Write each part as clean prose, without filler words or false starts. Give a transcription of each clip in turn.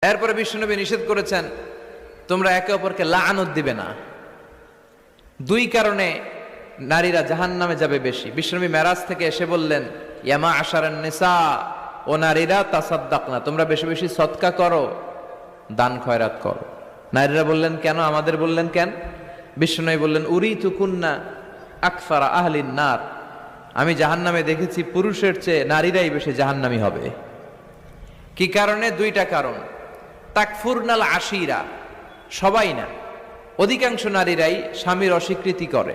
এরপরে বিশ্বনবী নিষেধ করেছেন তোমরা একে অপরকে লাআনত দিবে না। দুই কারণে নারীরা জাহান্নামে যাবে বেশি। বিশ্বনবী মেরাজ থেকে এসে বললেন, ইয়া মা'আশারান নিসা, ও নারীরা, তাসাদ্দাকনা, তোমরা বেশি বেশি সদকা করো, দান খয়রাত করো। নারীরা বললেন কেন? আমাদের বললেন কেন? বিশ্বনবী বললেন, উরিতু কুন্না আকসারা আহলিন নার, আমি জাহান্নামে দেখেছি পুরুষের চেয়ে নারীরাই বেশি জাহান্নামী হবে। কি কারণে? দুইটা কারণ। তাকফুরনাল আশিরা, সবাই না, অধিকাংশ নারীরাই স্বামীর অস্বীকৃতি করে।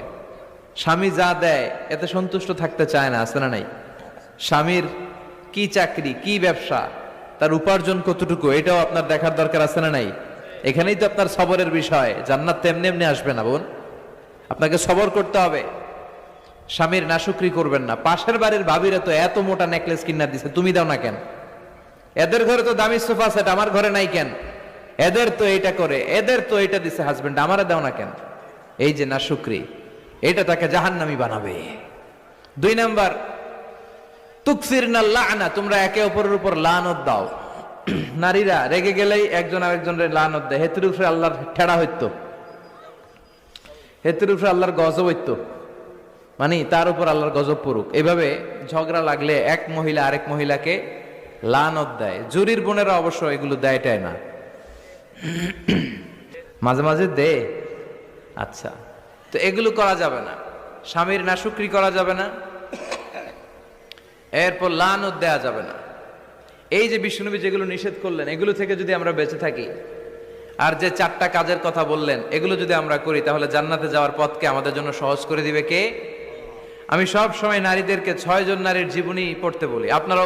স্বামী যা দেয় এতে সন্তুষ্ট থাকতে চায় না, আছে না নাই? স্বামীর কি চাকরি, কি ব্যবসা, তার উপার্জন কতটুকু, এটাও আপনার দেখার দরকার, আছে না নাই? এখানেই তো আপনার সবরের বিষয়। জান্নাত তেমনি এমনি আসবে না বোন, আপনাকে সবর করতে হবে। স্বামীর নাশুকরি করবেন না। পাশের বাড়ির ভাবিরা তো এত মোটা নেকলেস কিনা দিছে, তুমি দাও না কেন? এদের ঘরে তো দামি সোফা সেট, আমার ঘরে নাই কেন? এদের তো এটা করে, এদের তো এটা দিছে হাজবেন্ড, আমারে দাও না কেন? এই যে নাশুকরি, এটা তাকে জাহান্নামী বানাবে। দুই নাম্বার, তুকসিরনা লা'না, তোমরা একে অপরের উপর লানত দাও। নারীরা রেগে গেলেই একজন আরেকজনের লানত দেয়। হেতুর উপরে আল্লাহর ঠেড়া হইতো, হেতুর উপরে আল্লাহর গজব হইতো, মানে তার উপর আল্লাহর গজব পড়ুক। এভাবে ঝগড়া লাগলে এক মহিলা আরেক মহিলাকে লানত দেয়। জুরির বোনেরা অবশ্য এগুলো দেয়টাই না, মাঝে মাঝে দে। আচ্ছা, তো এগুলো করা যাবে না। স্বামীর নাশুকরি করা যাবে না, এরপর লানত দেয়া যাবে না। এই যে বিশ্বনবী যেগুলো নিষেধ করলেন, এগুলো থেকে যদি আমরা বেঁচে থাকি, আর যে চারটা কাজের কথা বললেন, এগুলো যদি আমরা করি, তাহলে জান্নাতে যাওয়ার পথকে আমাদের জন্য সহজ করে দিবে কে? আমি সব সময় নারীদেরকে 6 জন নারীর জীবনী পড়তে বলি। আপনারা